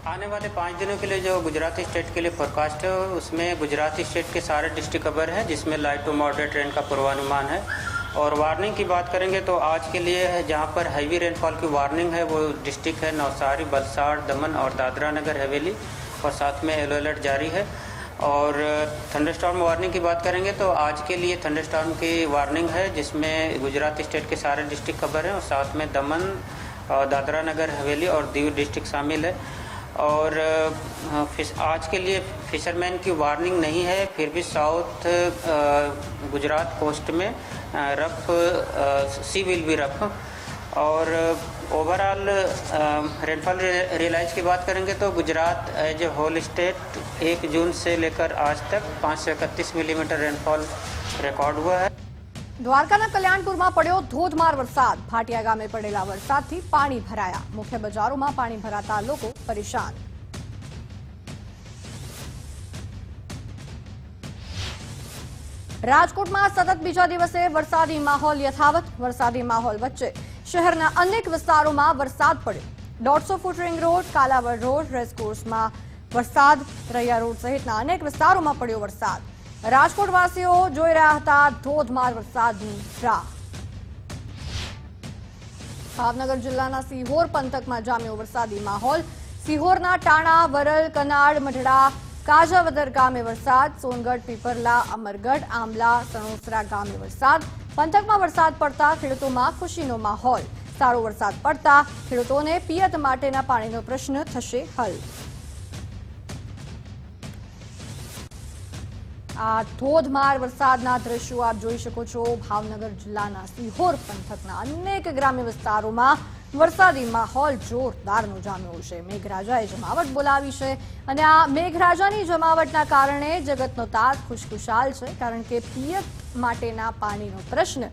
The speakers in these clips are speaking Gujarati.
आने वाले 5 दिनों के लिए जो गुजरात स्टेट के लिए फोरकास्ट है उसमें गुजरात स्टेट के सारे डिस्ट्रिक्ट कवर है, जिसमें लाइट टू मॉडरेट रेन का पूर्वानुमान है। और वार्निंग की बात करेंगे तो आज के लिए है जहां पर हैवी रेनफॉल की वार्निंग है वो डिस्ट्रिक्ट है नवसारी, वलसाड़, दमन और दादरा नगर हवेली, और साथ में येलो अलर्ट जारी है। और थंडरस्टॉर्म वार्निंग की बात करेंगे तो आज के लिए थंडरस्टॉर्म की वार्निंग है, जिसमें गुजरात स्टेट के सारे डिस्ट्रिक्ट कवर हैं और साथ में दमन, दादरा नगर हवेली और दीव डिस्ट्रिक्ट शामिल है। और आज के लिए फिशरमैन की वार्निंग नहीं है, फिर भी साउथ गुजरात कोस्ट में rough sea will be rough. और ओवरऑल रेनफॉल रियलाइज की बात करेंगे तो Gujarat as a whole state 1 जून से लेकर आज तक 531 मिलीमीटर रेनफॉल रिकॉर्ड हुआ है। દ્વારકાના કલ્યાણપુરમાં પડ્યો ધોધમાર વરસાદ। ભાટિયા ગામે પડેલા વરસાદથી પાણી ભરાયા। મુખ્ય બજારોમાં પાણી ભરાતા લોકો પરેશાન। રાજકોટમાં સતત બીજા દિવસે વરસાદી માહોલ યથાવત। વરસાદી માહોલ વચ્ચે શહેરના અનેક વિસ્તારોમાં વરસાદ પડ્યો। 150 foot ring road, Kalawad road, રેસકોર્સમાં વરસાદ, રૈયા રોડ સહિતના અનેક વિસ્તારોમાં પડ્યો વરસાદ। રાજકોટવાસીઓ જોઈ રહ્યા હતા ધોધમાર વરસાદની રાહ। ભાવનગર જિલ્લાના સિહોર પંથકમાં જામ્યો વરસાદી માહોલ। સિહોરના ટાણા, વરલ, કનાડ, મઢડા, કાજાવદર ગામે વરસાદ। સોનગઢ, પીપરલા, અમરગઢ, આમલા, સણોસરા ગામે વરસાદ। પંથકમાં વરસાદ પડતા ખેડૂતોમાં ખુશીનો માહોલ। સારો વરસાદ પડતા ખેડૂતોને પિયત માટેના પાણીનો પ્રશ્ન થશે હલ। આ ધોધમાર વરસાદના દ્રશ્યો આપ જોઈ શકો છો। ભાવનગર જિલ્લાના સિહોર પંથકના અનેક ગ્રામ્ય વિસ્તારોમાં વરસાદી માહોલ જોરદારનો જામ્યો છે। મેઘરાજાએ જમાવટ બોલાવી છે અને આ મેઘરાજાની જમાવટના કારણે જગતનો તાત ખુશખુશાલ છે, કારણ કે પિયત માટેના પાણીનો પ્રશ્ન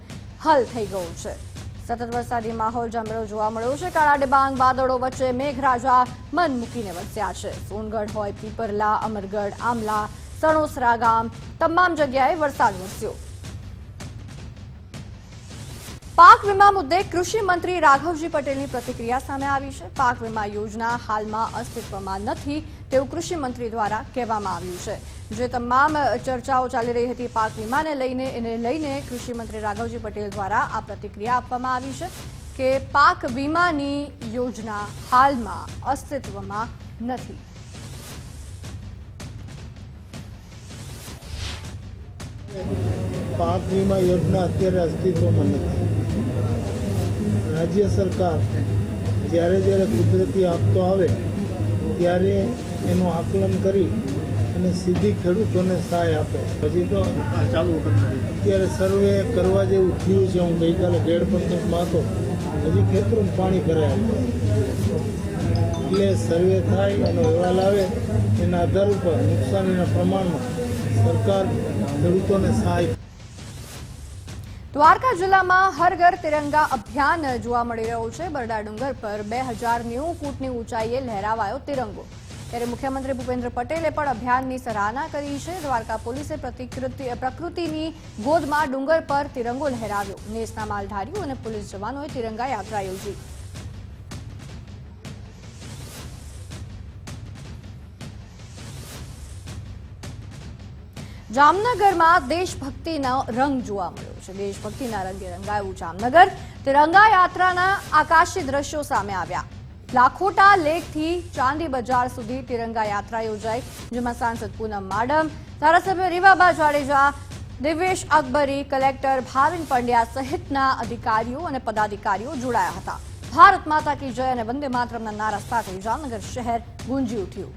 હલ થઈ ગયો છે। સતત વરસાદી માહોલ જામેલો જોવા મળ્યો છે। કાળા ડિબાંગ વાદળો વચ્ચે મેઘરાજા મન મૂકીને વરસ્યા છે। સોનગઢ હોય, પીપરલા, અમરગઢ, આમલા, સણોસરા ગામ તમામ જગ્યાએ વરસાદ વરસ્યો। પાક વીમા મુદ્દે કૃષિ મંત્રી રાઘવજી પટેલની પ્રતિક્રિયા સામે આવી છે। પાક વીમા યોજના હાલમાં અસ્તિત્વમાં નથી તેવું કૃષિ મંત્રી દ્વારા કહેવામાં આવ્યું છે। જે તમામ ચર્ચાઓ ચાલી રહી હતી પાક વીમાને લઈને કૃષિ મંત્રી રાઘવજી પટેલ દ્વારા આ પ્રતિક્રિયા આપવામાં આવી છે કે પાક વીમાની યોજના હાલમાં અસ્તિત્વમાં નથી। પાક વીમા યોજના અત્યારે અસ્તિત્વમાં નથી। રાજ્ય સરકાર જ્યારે જ્યારે કુદરતી આફતો આવે ત્યારે એનું આકલન કરી અને સીધી ખેડૂતોને સહાય આપે। હજી તો અત્યારે સર્વે કરવા જેવું થયું છે। હું ગઈકાલે ગેડ પંથકમાં હતો, હજી ખેતરોમાં પાણી ભરાયા, એટલે સર્વે થાય અને અહેવાલ આવે એના આધાર ઉપર નુકસાનીના પ્રમાણમાં સરકાર ખેડૂતોને સહાય। દ્વારકા જિલ્લામાં હર ઘર તિરંગા અભિયાન જોવા મળી રહ્યું છે। બરડા ડુંગર પર 2090 ફૂટની ઊંચાઈએ લહેરાવાયો તિરંગો। ત્યારે મુખ્યમંત્રી ભૂપેન્દ્ર પટેલે પણ અભિયાનની સરાહના કરી છે। દ્વારકા પોલીસે પ્રકૃતિની ગોદમાં ડુંગર પર તિરંગો લહેરાવ્યો। નેસના માલધારીઓ અને પોલીસ જવાનોએ તિરંગા યાત્રા યોજી। જામનગરમાં દેશભક્તિનો રંગ જોવા મળ્યો છે। દેશભક્તિના રંગે રંગાયું જામનગર। તિરંગા યાત્રાના આકાશી દ્રશ્યો સામે આવ્યા। લાખોટા લેકથી ચાંદી બજાર સુધી તિરંગા યાત્રા યોજાઈ, જેમાં સાંસદ પૂનમ માડમ, ધારાસભ્ય રીવાબા જાડેજા, દિવેશ અકબરી, કલેક્ટર ભાવિન પંડ્યા સહિતના અધિકારીઓ અને પદાધિકારીઓ જોડાયા હતા। ભારત માતા કી જય અને વંદે માતરમના નારા સાથે જામનગર શહેર ગુંજી ઉઠ્યું।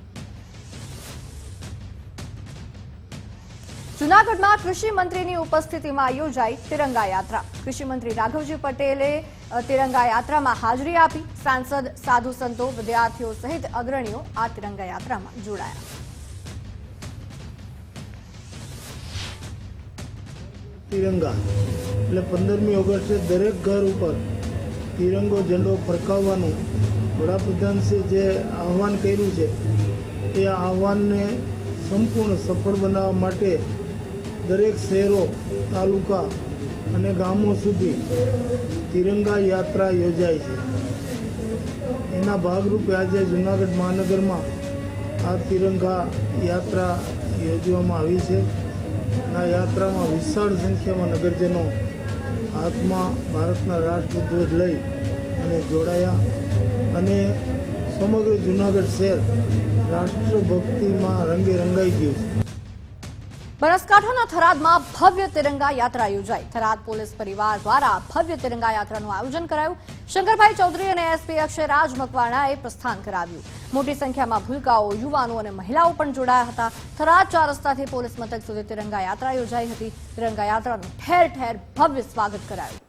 જૂનાગઢમાં કૃષિ મંત્રીની ઉપસ્થિતિમાં યોજાઈ તિરંગા યાત્રા। કૃષિ મંત્રી રાઘવજી પટેલે તિરંગા યાત્રામાં હાજરી આપી। સાંસદ, સાધુ સંતો, વિદ્યાર્થીઓ સહિત અગ્રણીઓ આ તિરંગા યાત્રામાં જોડાયા। તિરંગા એટલે 15મી ઓગસ્ટે દરેક ઘર ઉપર તિરંગો ઝંડો ફરકાવવાનું વડાપ્રધાનશ્રીએ જે આહવાન કર્યું છે એ આહવાનને સંપૂર્ણ સફળ બનાવવા માટે દરેક શહેરો, તાલુકા અને ગામો સુધી તિરંગા યાત્રા યોજાય છે। એના એના ભાગરૂપે આજે જૂનાગઢ મહાનગરમાં આ તિરંગા યાત્રા યોજવામાં આવી છે. આ યાત્રામાં વિશાળ સંખ્યામાં નગરજનો હાથમાં ભારતના રાષ્ટ્રધ્વજ લઈ અને જોડાયા અને સમગ્ર જૂનાગઢ શહેર રાષ્ટ્રભક્તિમાં રંગે રંગાઈ ગયું છે. બનાસકાંઠાના થરાદમાં ભવ્ય તિરંગા યાત્રા યોજાઈ. થરાદ પોલીસ પરિવાર દ્વારા ભવ્ય તિરંગા યાત્રાનું આયોજન કરાયું. શંકરભાઈ ચૌધરી અને એસપી અક્ષયરાજ મકવાણાએ પ્રસ્થાન કરાવ્યું. મોટી સંખ્યામાં ભૂલકાઓ, યુવાનો અને મહિલાઓ પણ જોડાયા હતા. થરાદ 4 રસ્તાથી પોલીસ મથક સુધી તિરંગા યાત્રા યોજાઈ હતી. તિરંગા યાત્રાનું ઠેર ઠેર ભવ્ય સ્વાગત કરાયું.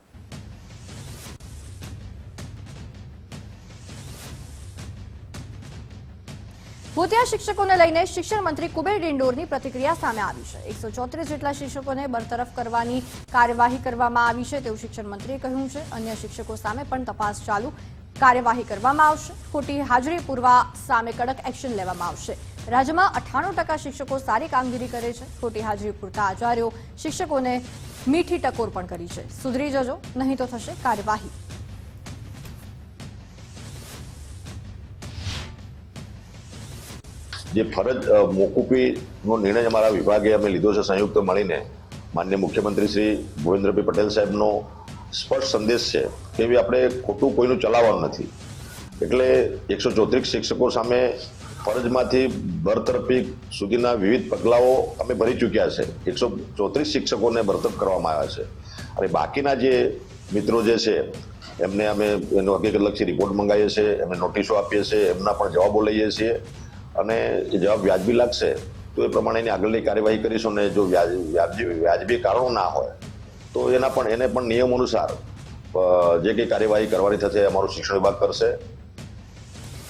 ભૂતિયા શિક્ષકોને લઈને શિક્ષણ મંત્રી કુબેર ડિંડોરની પ્રતિક્રિયા સામે આવી છે. 134 જેટલા શિક્ષકોને બરતરફ કરવાની કાર્યવાહી કરવામાં આવી છે તેવું શિક્ષણ મંત્રીએ કહ્યું છે. અન્ય શિક્ષકો સામે પણ તપાસ ચાલુ કાર્યવાહી કરવામાં આવશે. ખોટી હાજરી પૂરવા સામે કડક એક્શન લેવામાં આવશે. રાજ્યમાં 98% શિક્ષકો સારી કામગીરી કરે છે. ખોટી હાજરી પૂરતા આચાર્યો શિક્ષકોને મીઠી ટકોર પણ કરી છે. સુધરી જજો, નહીં તો થશે કાર્યવાહી. જે ફરજ મોકૂફીનો નિર્ણય અમારા વિભાગે અમે લીધો છે સંયુક્ત મળીને, માનનીય મુખ્યમંત્રી શ્રી ભૂપેન્દ્રભાઈ પટેલ સાહેબનો સ્પષ્ટ સંદેશ છે કે આપણે ખોટું કોઈનું ચલાવવાનું નથી. એટલે 134 શિક્ષકો સામે ફરજમાંથી બરતરફી સુધીના વિવિધ પગલાઓ અમે ભરી ચૂક્યા છે. 134 શિક્ષકોને બરતરફ કરવામાં આવ્યા છે અને બાકીના જે મિત્રો જે છે એમને અમે એનો હકીકતલક્ષી રિપોર્ટ મંગાવીએ છીએ, એમને નોટિસો આપીએ છીએ, એમના પણ જવાબો લઈએ છીએ અને એ જવાબ વ્યાજબી લાગશે તો એ પ્રમાણેની આગળની કાર્યવાહી કરીશું. અને જો વ્યાજબી કારણો ના હોય તો એને પણ નિયમ અનુસાર જે કંઈ કાર્યવાહી કરવાની થશે અમારું શિક્ષણ વિભાગ કરશે.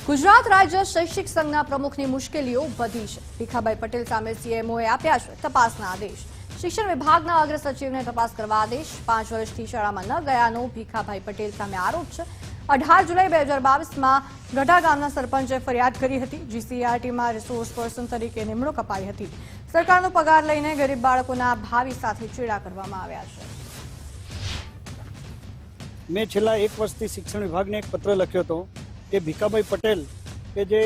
ગુજરાત રાજ્ય શૈક્ષિક સંઘના પ્રમુખની મુશ્કેલીઓ વધી છે. ભીખાભાઈ પટેલ સામે સીએમઓએ આપ્યા છે તપાસના આદેશ. શિક્ષણ વિભાગના અગ્ર સચિવને તપાસ કરવા આદેશ. 5 વર્ષથી શાળામાં ન ગયાનો ભીખાભાઈ પટેલ સામે આરોપ છે. 18 જુલાઈ 2022માં ગઢા ગામના સરપંચે ફરિયાદ કરી હતી. જીસીઆરટીમાં રિસોર્સ પર્સન તરીકે નિમણૂક અપાઈ હતી. સરકારનો પગાર લઈને ગરીબ બાળકોના ભાવિ સાથે ચેડા કરવામાં આવ્યા છે. મેં છેલ્લા 1 વર્ષથી શિક્ષણ વિભાગને એક પત્ર લખ્યો હતો કે ભીખાભાઈ પટેલ કે જે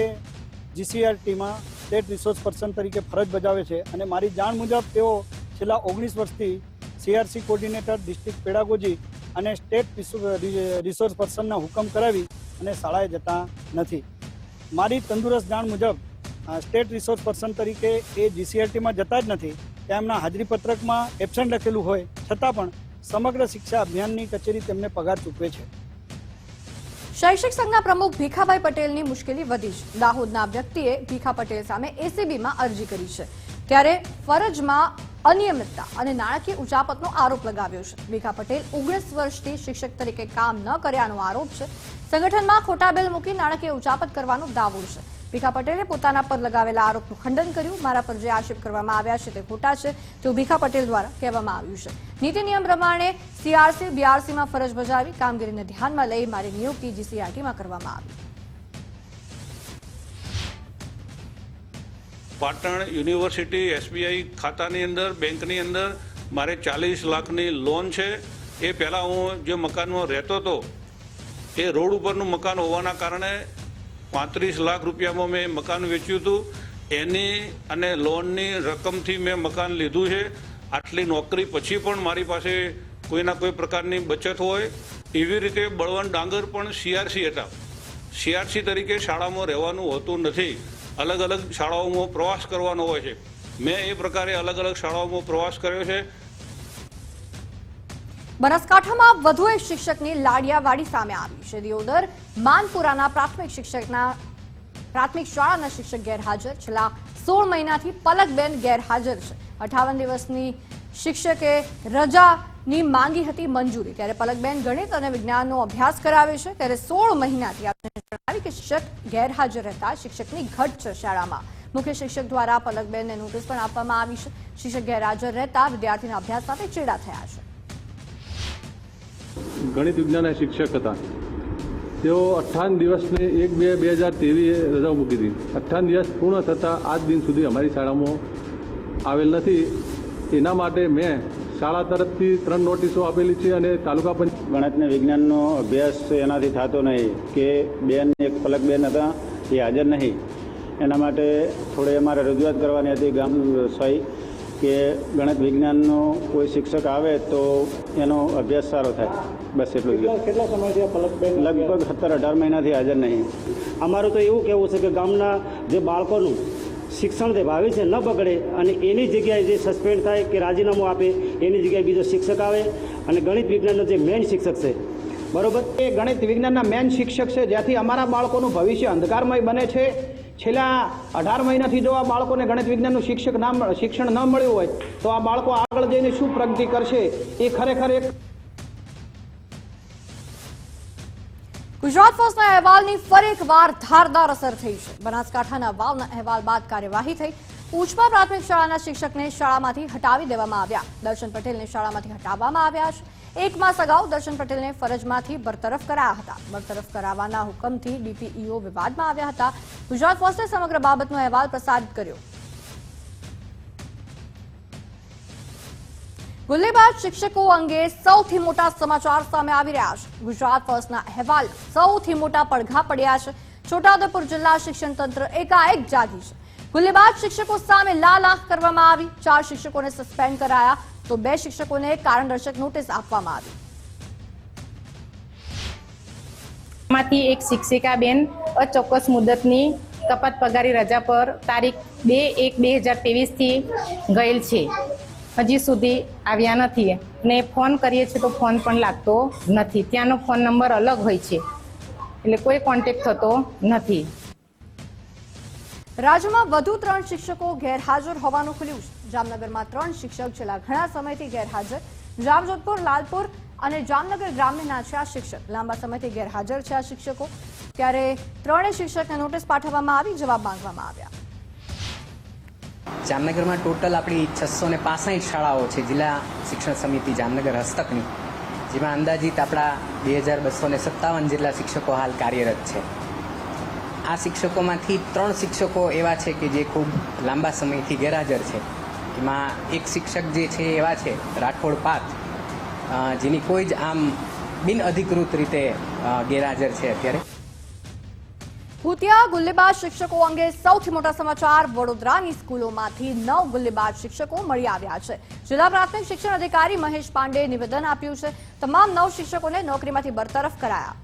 જીસીઆરટીમાં સ્ટેટ રિસોર્સ પર્સન તરીકે ફરજ બજાવે છે અને મારી જાણ મુજબ તેઓ છેલ્લા 19 વર્ષથી સીઆરસી કોર્ડિનેટર, ડિસ્ટ્રિક્ટ પેડાગોજી અને સ્ટેટ રિસોર્સ પર્સનના હુકમ કરાવી અને શાળાએ જતા નથી. મારી તંદુરસ્ત જાણ મુજબ સ્ટેટ રિસોર્સ પર્સન તરીકે એ જીસીઆરટીમાં જતા જ નથી. તેમના હાજરીપત્રકમાં એબસેન્ટ લખેલું હોય છતાં પણ સમગ્ર શિક્ષા અભિયાનની કચેરી તેમને પગાર ચૂકવે છે. શૈક્ષિક સંઘના પ્રમુખ ભીખાભાઈ પટેલની મુશ્કેલી વધી છે. દાહોદના વ્યક્તિએ ભીખા પટેલ સામે એસીબીમાં અરજી કરી છે. ત્યારે ફરજમાં અનિયમિતતા અને નાણાકીય ઉચાપતનો આરોપ લગાવ્યો છે. ભીખા પટેલ 19 વર્ષથી શિક્ષક તરીકે કામ ન કર્યાનો આરોપ છે. સંગઠનમાં ખોટા બિલ મૂકી નાણાકીય ઉચાપત કરવાનો દાવો છે. ભીખા પટેલે પોતાના પર લગાવેલા આરોપનું ખંડન કર્યું. મારા પર જે આક્ષેપ કરવામાં આવ્યા છે તે ખોટા છે તેવું ભીખા પટેલ દ્વારા કહેવામાં આવ્યું છે. નીતિ નિયમ પ્રમાણે સીઆરસી બીઆરસીમાં ફરજ બજાવી કામગીરીને ધ્યાનમાં લઈ મારી નિયુક્તિ જીસીઆરટીમાં કરવામાં આવી. પાટણ યુનિવર્સિટી એસબીઆઈ ખાતાની અંદર, બેંકની અંદર મારે 40 લાખની લોન છે. એ પહેલાં હું જે મકાનમાં રહેતો હતો એ રોડ ઉપરનું મકાન હોવાના કારણે 35 લાખ રૂપિયામાં મેં મકાન વેચ્યું હતું. એની અને લોનની રકમથી મેં મકાન લીધું છે. આટલી નોકરી પછી પણ મારી પાસે કોઈના કોઈ પ્રકારની બચત હોય. એવી રીતે બળવંત ડાંગર પણ સીઆરસી હતા. સીઆરસી તરીકે શાળામાં રહેવાનું હોતું નથી. અલગ અલગ શાળાઓમાં પ્રવાસ કરવાનો હોય છે. મેં એ પ્રકારે અલગ અલગ શાળાઓમાં પ્રવાસ કર્યો છે. બનાસકાંઠામાં વધુ એક શિક્ષકની લાડિયાવાડી સામે આવી છે. દિયોદર માનપુરાના પ્રાથમિક શાળાના શિક્ષક ગેરહાજર. છેલ્લા 16 મહિનાથી પલકબેન ગેરહાજર છે. 58 દિવસની શિક્ષકે રજાની માંગી હતી મંજૂરી. ત્યારે પલકબેન ગણિત અને વિજ્ઞાનનો અભ્યાસ કરાવે છે. ત્યારે 16 મહિનાથી આપણે જણાવી કે શિક્ષક ગેરહાજર રહેતા શિક્ષકની ઘટ છે શાળામાં. મુખ્ય શિક્ષક દ્વારા પલકબેનને નોટિસ પણ આપવામાં આવી છે. શિક્ષક ગેરહાજર રહેતા વિદ્યાર્થીના અભ્યાસ સાથે ચેડા થયા છે. ગણિત વિજ્ઞાનના શિક્ષક હતા. તેઓ 58 દિવસને 1/2/2023 રજા મૂકી હતી. 58 દિવસ પૂર્ણ થતાં આજ દિન સુધી અમારી શાળામાં આવેલ નથી. એના માટે મેં શાળા તરફથી 3 નોટિસો આપેલી છે અને તાલુકા પંચાયત ગણિત ને વિજ્ઞાનનો અભ્યાસ એનાથી થતો નહીં કે બેન એક પલકબેન હતા એ હાજર નહીં. એના માટે થોડી અમારે રજૂઆત કરવાની હતી ગામ સહી કે ગણિત વિજ્ઞાનનો કોઈ શિક્ષક આવે તો એનો અભ્યાસ સારો થાય. બસ એટલું જ. કેટલા સમયથી પલકબેન લગભગ 17-18 મહિનાથી હાજર નહીં. અમારું તો એવું કહેવું છે કે ગામના જે બાળકોનું શિક્ષણ જે ભાવિ છે ન બગડે અને એની જગ્યાએ જે સસ્પેન્ડ થાય કે રાજીનામું આપે એની જગ્યાએ બીજો શિક્ષક આવે અને ગણિત વિજ્ઞાનનો જે મેઇન શિક્ષક છે બરોબર એ ગણિત વિજ્ઞાનના મેન શિક્ષક છે, જ્યાંથી અમારા બાળકોનું ભવિષ્ય અંધકારમય બને છે. છેલ્લા 18 મહિનાથી જો આ બાળકોને ગણિત વિજ્ઞાનનું શિક્ષણ ન મળ્યું હોય તો આ બાળકો આગળ જઈને શું પ્રગતિ કરશે એ ખરેખર એક. ગુજરાત ફર્સ્ટના અહેવાલની ફરી એકવાર ધારદાર અસર થઈ છે. બનાસકાંઠાના વાવના અહેવાલ બાદ કાર્યવાહી થઈ. ઉચપા પ્રાથમિક શાળાના શિક્ષકને શાળામાંથી હટાવી દેવામાં આવ્યા. દર્શન પટેલને શાળામાંથી હટાવવામાં આવ્યા છે. 1 માસ અગાઉ દર્શન પટેલને ફરજમાંથી બરતરફ કરાયા હતા. બરતરફ કરાવવાના હુકમથી ડીપીઈઓ વિવાદમાં આવ્યા હતા. ગુજરાત ફર્સ્ટે સમગ્ર બાબતનો અહેવાલ પ્રસારિત કર્યો. ગુલ્લેબાજ શિક્ષકો અંગે સૌથી મોટા સમાચાર સામે આવી રહ્યા છે. ગુજરાત ફર્સ્ટના અહેવાલ સૌથી મોટા પડઘા પડ્યા છે. છોટાઉદેપુર જિલ્લા શિક્ષણ તંત્ર એકાએક જાગી છે. ગુલ્લેબાજ શિક્ષકો સામે લાલ આંખ કરવામાં આવી. 4 શિક્ષકોને સસ્પેન્ડ કરાયા તો 2 શિક્ષકોને કારણદર્શક નોટિસ આપવામાં આવી. માંથી એક શિક્ષિકા બેન અચોક્કસ મુદતની કપાત પગારી રજા પર તારીખ 2/1/2023 થી ગયેલ છે. હજી સુધી આવ્યા નથી ને ફોન કરીએ છીએ તો ફોન પણ લાગતો નથી. ત્યાંનો ફોન નંબર અલગ હોય છે એટલે કોઈ કોન્ટેક્ટ થતો નથી. રાજ્યમાં વધુ 3 શિક્ષકો ગેરહાજર હોવાનું ખુલ્યું છે. જામનગરમાં 3 શિક્ષક છેલ્લા ઘણા સમયથી ગેરહાજર. જામજોધપુર, લાલપુર અને જામનગર ગ્રામ્યના છે આ શિક્ષક. લાંબા સમયથી ગેરહાજર છે આ શિક્ષકો. ત્યારે 3 શિક્ષકને નોટિસ પાઠવવામાં આવી, જવાબ માંગવામાં આવ્યા. જામનગરમાં ટોટલ આપણી 665 શાળાઓ છે જિલ્લા શિક્ષણ સમિતિ જામનગર હસ્તકની, જેમાં અંદાજિત આપણા 2257 જેટલા શિક્ષકો હાલ કાર્યરત છે. આ શિક્ષકોમાંથી 3 શિક્ષકો એવા છે કે જે ખૂબ લાંબા સમયથી ગેરહાજર છે. એમાં એક શિક્ષક જે છે એવા છે રાઠોડ પાથ, જેની કોઈ જ આમ બિનઅધિકૃત રીતે ગેરહાજર છે અત્યારે. ભૂતિયા ગુલ્લેબાજ શિક્ષકો અંગે સૌથી મોટા સમાચાર. વડોદરાની સ્કૂલોમાંથી 9 ગુલ્લેબાજ શિક્ષકો મળી આવ્યા છે. જિલ્લા પ્રાથમિક શિક્ષણ અધિકારી મહેશ પાંડેએ નિવેદન આપ્યું છે. તમામ 9 શિક્ષકોને નોકરીમાંથી બરતરફ કરાયા.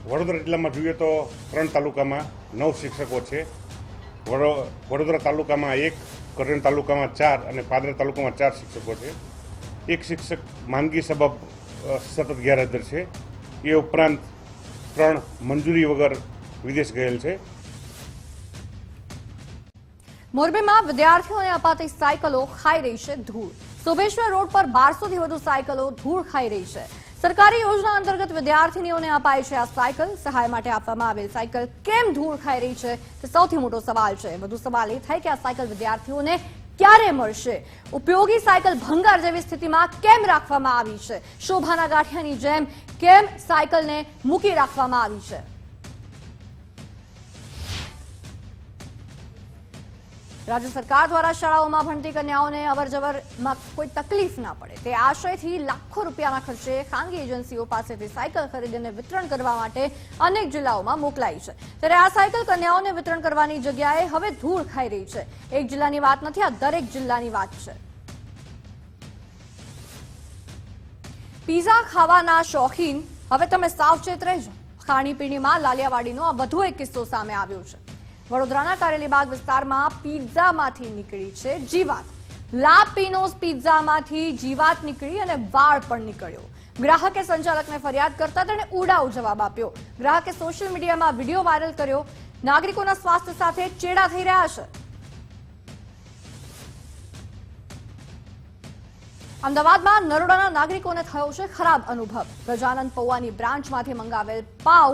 વડોદરા જિલ્લામાં જોઈએ તો 3 તાલુકામાં 9 શિક્ષકો છે. વડોદરા તાલુકામાં 1, કરજણ તાલુકામાં 4 અને પાદરા તાલુકામાં 4 શિક્ષકો છે. એક શિક્ષક માંદગી સબબ સતત ગેરહાજર છે. એ ઉપરાંત 3 મંજૂરી વગર વિદેશ ગયેલ છે. મોરબીમાં વિદ્યાર્થીઓને અપાતી સાયકલો ખાઈ રહી છે ધૂળ. શોભેશ્વર રોડ પર 1200થી વધુ સાયકલો ધૂળ ખાઈ રહી છે. સરકારી યોજના અંતર્ગત વિદ્યાર્થીનીઓને અપાય છે આ સાયકલ. સહાય માટે આપવામાં આવેલ સાયકલ કેમ ધૂળ ખાઈ રહી છે તે સૌથી મોટો સવાલ છે. વધુ સવાલ એ થાય કે આ સાયકલ વિદ્યાર્થીઓને ક્યારે મળશે? ઉપયોગી સાયકલ ભંગાર જેવી સ્થિતિમાં કેમ રાખવામાં આવી છે? શોભાના ગાંઠિયાની જેમ કેમ સાયકલને મૂકી રાખવામાં આવી છે? રાજ્ય સરકાર દ્વારા શાળાઓમાં ભણતી કન્યાઓને અવરજવરમાં કોઈ તકલીફ ના પડે તે આશયથી લાખો રૂપિયાના ખર્ચે ખાનગી એજન્સીઓ પાસેથી સાયકલ ખરીદીને વિતરણ કરવા માટે અનેક જિલ્લાઓમાં મોકલાઈ છે. ત્યારે આ સાયકલ કન્યાઓને વિતરણ કરવાની જગ્યાએ હવે ધૂળ ખાઈ રહી છે. એક જિલ્લાની વાત નથી, આ દરેક જિલ્લાની વાત છે. પીઝા ખાવાના શોખીન હવે તમે સાવચેત રહેજો. ખાણીપીણીમાં લાલિયાવાડીનો આ વધુ એક કિસ્સો સામે આવ્યો છે. વડોદરાના કારેલીબાગ વિસ્તારમાં પિઝામાંથી નીકળી છે જીવાત. લાપિનોઝ પિઝામાંથી જીવાત નીકળી અને વાળ પણ નીકળ્યો. ગ્રાહકે સંચાલકને ફરિયાદ કરતા તેણે ઉડાવ જવાબ આપ્યો. ગ્રાહકે સોશિયલ મીડિયામાં વિડીયો વાયરલ કર્યો. નાગરિકોના સ્વાસ્થ્ય સાથે ચેડા થઈ રહ્યા છે. અમદાવાદમાં નરોડાના નાગરિકોને થયો છે ખરાબ અનુભવ. ગજાનંદ પૌવાની બ્રાન્ચમાંથી મંગાવેલ પાવ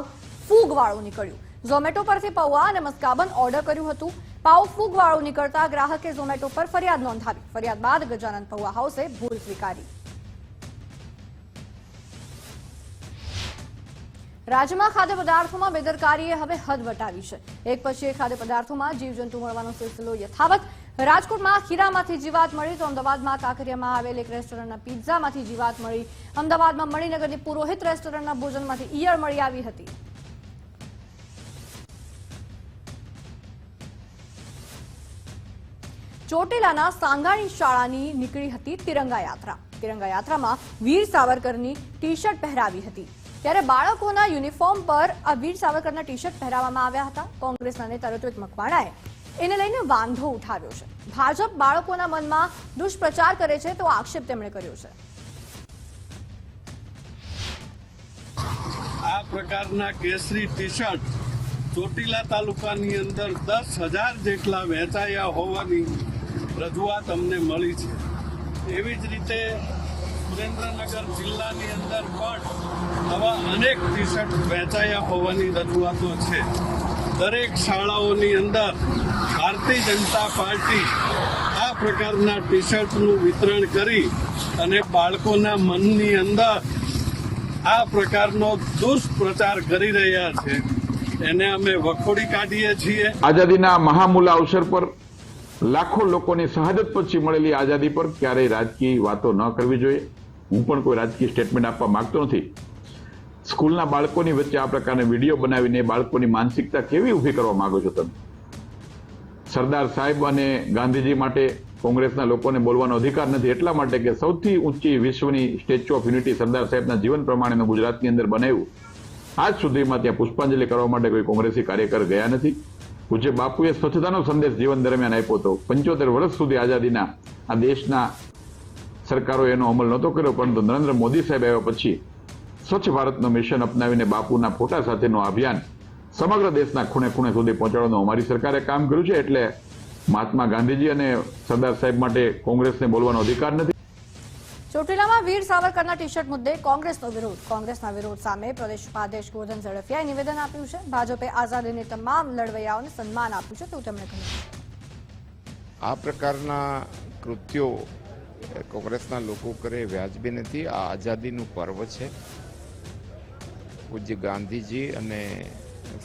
ફૂગવાળું નીકળ્યું. ઝોમેટો પરથી પૌવા અને મસ્કાબન ઓર્ડર કર્યું હતું. પાવ ફૂગવાળું નીકળતા ગ્રાહકે ઝોમેટો પર ફરિયાદ નોંધાવી. ફરિયાદ બાદ ગજાનંદ પૌવા હાઉસે ભૂલ સ્વીકારી. રાજ્યમાં ખાદ્ય પદાર્થોમાં બેદરકારીએ હવે હદ વટાવી છે. એક પછી એક ખાદ્ય પદાર્થોમાં જીવજંતુ મળવાનો સિલસિલો યથાવત. રાજકોટમાં ખીરામાંથી જીવાત મળી તો અમદાવાદમાં કાંકરિયામાં આવેલ એક રેસ્ટોરન્ટના પિઝામાંથી જીવાત મળી. અમદાવાદમાં મણિનગરની પુરોહિત રેસ્ટોરન્ટના ભોજનમાંથી ઈયળ મળી આવી હતી. ચોટીલાના સાંગાણી શાળાની નીકળી હતી તિરંગા યાત્રા. તિરંગા યાત્રામાં વીર સાવરકરની ટી શર્ટ પહેરાવી હતી. ત્યારે બાળકોના યુનિફોર્મ પર આ વીર સાવરકરના ટી શર્ટ પહેરાવવામાં આવ્યા હતા. કોંગ્રેસના નેતા ઋત્વિક મકવાણાએ એને લઈને વાંધો ઉઠાવ્યો છે. ભાજપ બાળકોના મનમાં દુષ્પ્રચાર કરે છે તો આક્ષેપ તેમણે કર્યો છે. આ પ્રકારના કેસરી ટી શર્ટ ચોટીલા તાલુકાની અંદર 10,000 જેટલા વહેંચાયા હોવાની રજૂઆત અમને મળી છે. એવી જ રીતે સુરેન્દ્રનગર જિલ્લાની અંદર પણ આવા અનેક ટી શર્ટ વહેંચાયા હોવાની રજૂઆતો છે. દરેક શાળાઓની અંદર ભારતીય જનતા પાર્ટી આ પ્રકારના ટી શર્ટનું વિતરણ કરી અને બાળકોના મનની અંદર આ પ્રકારનો દુષ્પ્રચાર કરી રહ્યા છે. એને અમે વખોડી કાઢીએ છીએ. આઝાદીના મહામૂલા અવસર પર લાખો લોકોની શહાદત પછી મળેલી આઝાદી પર ક્યારેય રાજકીય વાતો ન કરવી જોઈએ. હું પણ કોઈ રાજકીય સ્ટેટમેન્ટ આપવા માંગતો નથી. સ્કૂલના બાળકોની વચ્ચે આ પ્રકારના વિડીયો બનાવીને બાળકોની માનસિકતા કેવી ઊભી કરવા માંગો છો તમે? સરદાર સાહેબ અને ગાંધીજી માટે કોંગ્રેસના લોકોને બોલવાનો અધિકાર નથી. એટલા માટે કે સૌથી ઊંચી વિશ્વની સ્ટેચ્યુ ઓફ યુનિટી સરદાર સાહેબના જીવન પ્રમાણેનું ગુજરાતની અંદર બનાવ્યું. આજ સુધીમાં ત્યાં પુષ્પાંજલિ કરવા માટે કોઈ કોંગ્રેસી કાર્યકર ગયા નથી. પૂજ્ય બાપુએ સ્વચ્છતાનો સંદેશ જીવન દરમિયાન આપ્યો હતો. 75 વર્ષ સુધી આઝાદીના આ દેશના સરકારો એનો અમલ નહોતો કર્યો, પરંતુ નરેન્દ્ર મોદી સાહેબ આવ્યા પછી સ્વચ્છ ભારતનું મિશન અપનાવીને બાપુના ફોટા સાથેનું અભિયાન સમગ્ર દેશના ખૂણે ખૂણે સુધી પહોંચાડવાનું અમારી સરકારે કામ કર્યું છે. એટલે મહાત્મા ગાંધીજી અને સરદાર સાહેબ માટે કોંગ્રેસને બોલવાનો અધિકાર નથી. ચોટીલામાં વીર સાવરકરના ટી શર્ટ મુદ્દે કોંગ્રેસનો વિરોધ. કોંગ્રેસના વિરોધ સામે પ્રદેશ ઉપાધ્યક્ષ ગોરધન ઝડફિયાએ નિવેદન આપ્યું છે. ભાજપે આઝાદીની તમામ લડવૈયાઓને સન્માન આપ્યું છે તેવું તેમણે કહ્યું. આ પ્રકારના કૃત્યો કોંગ્રેસના લોકો કરે વ્યાજબી નથી. આ આઝાદીનું પર્વ છે. પૂજ્ય ગાંધીજી અને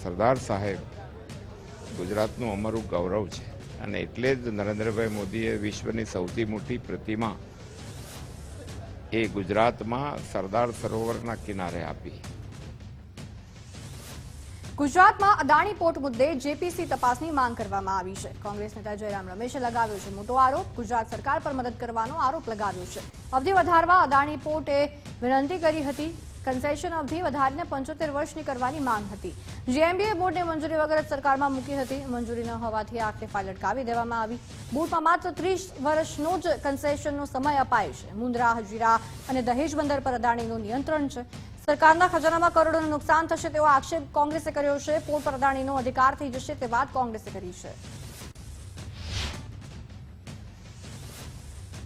સરદાર સાહેબ ગુજરાતનું અમારું ગૌરવ છે અને એટલે જ નરેન્દ્રભાઈ મોદીએ વિશ્વની સૌથી મોટી પ્રતિમા એ ગુજરાતમાં સરદાર સરોવરના કિનારે આપી. ગુજરાતમાં અદાણી પોર્ટ મુદ્દે જેપીસી તપાસની માંગ કરવામાં આવી છે. કોંગ્રેસ નેતા જયરામ રમેશે લગાવ્યો છે મોટો આરોપ. ગુજરાત સરકાર પર મદદ કરવાનો આરોપ લગાવ્યો છે. અવધિ વધારવા અદાણી પોર્ટે વિનંતી કરી હતી. કન્સેશન અવધિ વધારીને 75 વર્ષની કરવાની માંગ હતી. જીએમબીએ બોર્ડને મંજૂરી વગર સરકારમાં મૂકી હતી. મંજૂરી ન હોવાથી આખરે ફાઇલ અટકાવી દેવામાં આવી. બોર્ડમાં માત્ર 30 વર્ષનો જ કન્સેશનનો સમય અપાય છે. મુન્દ્રા, હજીરા અને દહેજ બંદર પર અદાણીનું નિયંત્રણ છે. સરકારના ખજાનામાં કરોડોનું નુકસાન થશે તેવો આક્ષેપ કોંગ્રેસે કર્યો છે. પોર્ટ પર અદાણીનો અધિકાર થઈ જશે તે વાત કોંગ્રેસે કરી છે.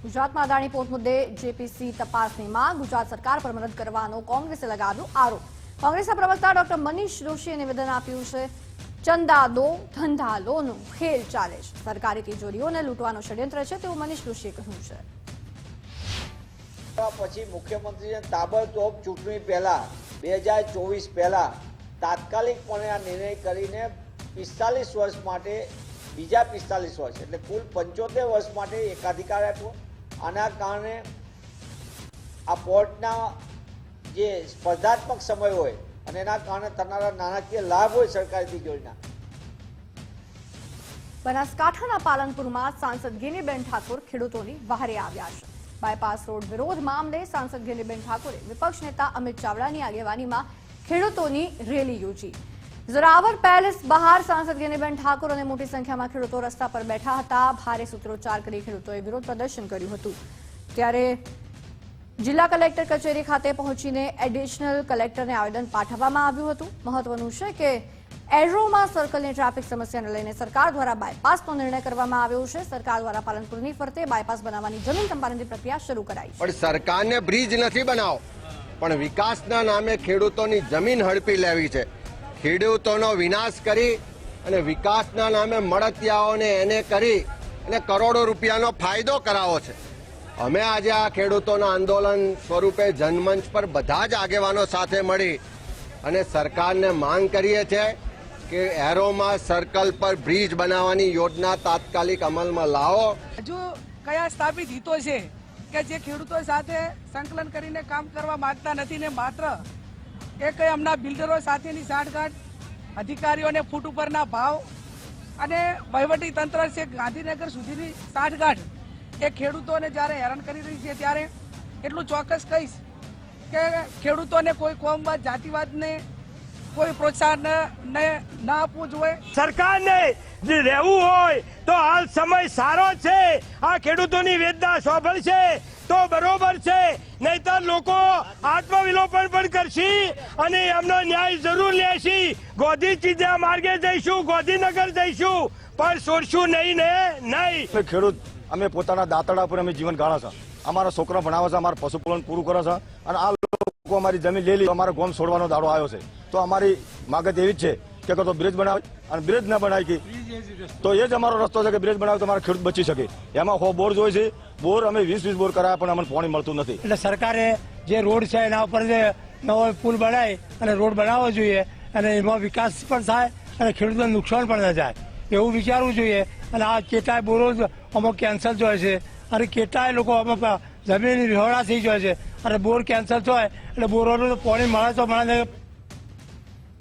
ગુજરાતમાં અદાણી પોર્ટ મુદ્દે જેપીસી તપાસની માંગ. ગુજરાત સરકાર પર મદદ કરવાનો કોંગ્રેસે લગાવ્યો આરોપ. કોંગ્રેસના પ્રવક્તા ડોક્ટર મનીષ જોશીએ નિવેદન આપ્યું છે. ચંદા દો ધંધા લોનું ખેલ ચાલે છે. સરકારી તિજોરીઓને લૂંટવાનો ષડયંત્ર છે તેવું મનીષ જોશીએ કહ્યું છે. પછી મુખ્યમંત્રીને તાબડતોબ ચૂંટણી પહેલા 2024 પહેલા તાત્કાલિકપણે આ નિર્ણય કરીને 45 વર્ષ માટે બીજા 45 વર્ષ એટલે કુલ 75 વર્ષ માટે એકાધિકાર આપ્યો. આના કારણે આ પોર્ટના જે સ્પર્ધાત્મક સમય હોય અને એના કારણે થનારા નાણાકીય લાભ હોય સરકારી તિજોરીના. બનાસકાંઠાના પાલનપુરમાં સાંસદ ગેનીબેન ઠાકોર ખેડૂતોની વહારે આવ્યા છે. બાયપાસ રોડ વિરોધ મામલે સાંસદ ગેનીબેન ઠાકોરે વિપક્ષ નેતા અમિત ચાવડાની આગેવાનીમાં ખેડૂતોની રેલી યોજી. ઝરાવર પેલેસ બહાર સાંસદ ગેનીબેન ઠાકોર અને મોટી સંખ્યામાં ખેડૂતો રસ્તા પર બેઠા હતા. ભારે સૂત્રોચ્ચાર કરી ખેડૂતોએ વિરોધ પ્રદર્શન કર્યું હતું. ત્યારે જિલ્લા કલેક્ટર કચેરી ખાતે પહોંચીને એડિશનલ કલેક્ટરને આવેદન પાઠવવામાં આવ્યું હતું. મહત્વનું છે કે એરોમાં સર્કલની ટ્રાફિક સમસ્યાને લઈને સરકાર દ્વારા બાયપાસનો નિર્ણય કરવામાં આવ્યો છે. સરકાર દ્વારા પાલનપુરની ફરતે બાયપાસ બનાવવાની જમીન સંપાદનની પ્રક્રિયા શરૂ કરાઈ છે. પણ સરકારને બ્રિજ નથી બનાવો, પણ વિકાસના નામે ખેડૂતોની જમીન હડપી લેવી છે. ખેડૂતોનો વિનાશ કરી અને વિકાસના નામે મળતિયાઓને એને કરી અને કરોડો રૂપિયાનો ફાયદો કરાવો છે. અમે આજે આ ખેડૂતોના આંદોલન સ્વરૂપે જનમંચ પર બધા જ આગેવાનો સાથે મળી અને સરકારને માંગ કરીએ છીએ કે એરોમા સર્કલ પર બ્રિજ બનાવવાની યોજના તાત્કાલિક અમલમાં લાવો. હજુ કયા સ્થાપિત હિતો છે કે જે ખેડૂતો સાથે સંકલન કરીને કામ કરવા માંગતા નથી ને માત્ર એક હમણાં બિલ્ડરો સાથેની સાંઠગાંઠ, અધિકારીઓને ફૂટ ઉપરના ભાવ અને વહીવટી તંત્ર છે ગાંધીનગર સુધીની સાંઠગાંઠ એ ખેડૂતોને જ્યારે હેરાન કરી રહી છે ત્યારે એટલું ચોક્કસ કહીશ કે ખેડૂતોને કોઈ કોમવાદ, જાતિવાદને કોઈ પ્રોત્સાહન ન આપવું જોઈએ. સરકારને રહેવું હોય તો હાલ સમય સારો છે. આ ખેડૂતોની વેદના સાંભળશે તો બરોબર છે, નહીતર લોકો આત્મવિલોપન પણ કરશે અને એમનો ન્યાય જરૂર લેશે. ગોધી ચીજા માર્ગે જઈશું, ગાંધીનગર જઈશું, પણ છોડશું નહીં ને નહીં. ખેડૂત અમે પોતાના દાંતડા પર અમે જીવન ગાળા છે. અમારા છોકરા ભણાવે છે, અમારા પશુપાલન પૂરું કરે છે અને આ લોકો અમારી જમીન લઈ લી અમારા ગોમ છોડવાનો દાડો આવ્યો છે. તો અમારી માગત એવી જ છે કે તો બ્રિજ બનાવે અને બ્રિજ ના બનાવી તો એ જ અમારો રસ્તો છે કે બ્રિજ બનાવે તો અમારા ખેડૂત બચી શકે. એમાં બોર જોઈએ છે. બોર અમે 20 બોર કરાયા પણ અમને પાણી મળતું નથી. એટલે સરકારે જે રોડ છે એના ઉપર જે નવો પુલ બનાવી અને રોડ બનાવવો જોઈએ અને એમાં વિકાસ પણ થાય અને ખેડૂતોને નુકસાન પણ ન જાય એવું વિચારવું જોઈએ. અને આ કેટલાય બોરો અમુક કેન્સલ જોઈએ છે અને કેટલાય લોકો અમુક જમીનની વિહોણા થઈ જાય છે અને બોર કેન્સલ થાય એટલે બોરોનું પાણી મળે તો મળે.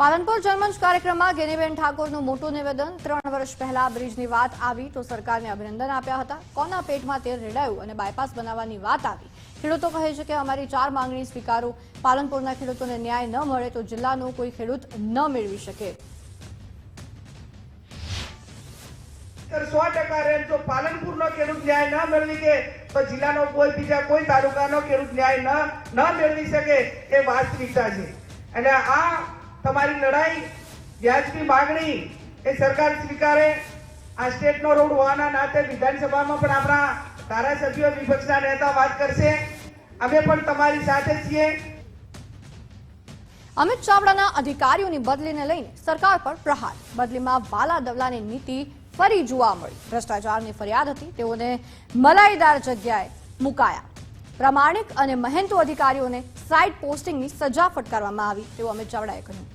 પાલનપુર જનમંચ કાર્યક્રમમાં ગેનીબેન ઠાકોરનું મોટું નિવેદન. 3 વર્ષ પહેલા બ્રિજની વાત આવી તો સરકારને અભિનંદન આપ્યા હતા. કોના પેટમાં તેલ રેડાયું અને બાયપાસ બનાવવાની વાત આવી. ખેડૂતો કહે છે કે અમારી 4 માંગણી સ્વીકારો. પાલનપુરના ખેડૂતોને ન્યાય ન મળે તો જિલ્લાનો કોઈ ખેડૂત ન મેળવી શકે. 100% રેટ જો પાલનપુરનો ખેડૂત ન્યાય ન મેળવી શકે તો જિલ્લાનો કોઈ બીજા કોઈ તાલુકાનો ખેડૂત ન્યાય ન મેળવી શકે એ વાસ્તવિકતા છે. અને આ તમારી લડાઈ, વ્યાજબી માગણી એ સરકાર સ્વીકારે. આ સ્ટેટનો રોડ હોવાના નાતે વિધાનસભામાં પણ આપણા ધારાસભ્યો, વિપક્ષના નેતા વાત કરશે. અમે પણ તમારી સાથે છીએ. અમિત ચાવડાના અધિકારીઓની બદલીને લઈને સરકાર પર પ્રહાર. બદલીમાં વાલા દવલાની નીતિ ફરી જોવા મળી. ભ્રષ્ટાચારની ફરિયાદ હતી, તેઓને મલાઈદાર જગ્યાએ મુકાયા. પ્રામાણિક અને મહેનતુ અધિકારીઓને સાઇડ પોસ્ટિંગની સજા ફટકારવામાં આવી તેવું અમિત ચાવડાએ કહ્યું.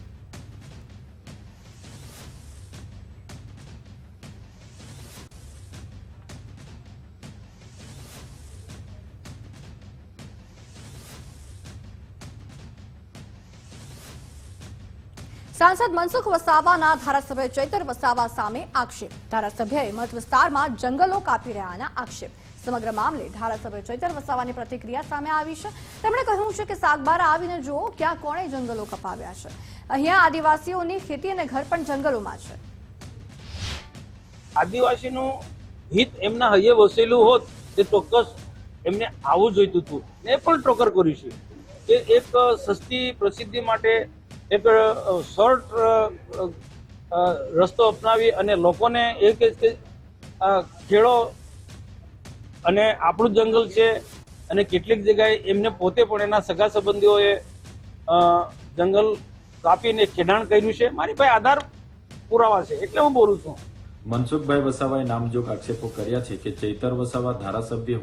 સાંસદ મનસુખ વસાવાના ધારાસભ્ય ચૈતર વસાવા સામે આક્ષેપ. ધારાસભ્યએ મત વિસ્તારમાં જંગલો કાપી રહ્યાના આક્ષેપ. સમગ્ર મામલે ધારાસભ્ય ચૈતર વસાવાની પ્રતિક્રિયા સામે આવી છે. તેમણે કહ્યું છે કે સાગબારા આવીને જુઓ ક્યાં કોણે જંગલો કપાવ્યા છે. અહીંયા આદિવાસીઓની ખેતી અને ઘર પણ જંગલોમાં છે. આદિવાસીનું હિત એમના હૈયે વસેલું હોત તે ચોક્કસ એમને આવું જોઈતું હતું. એ પણ ટોકર કર્યું છે કે એક સસ્તી પ્રસિદ્ધિ માટે એક શોર્ટ રસ્તો અપનાવી અને લોકોને એ કે ખેડો અને આપણું જંગલ છે અને કેટલીક જગ્યાએ એમને પોતે પણ એના સગા સંબંધીઓએ જંગલ કાપીને ખેડાણ કર્યું છે. મારી પાસે આધાર પુરાવા છે એટલે હું બોલું છું. મનસુખભાઈ વસાવાએ નામજોગ આક્ષેપો કર્યા છે કે ચૈતર વસાવા ધારાસભ્ય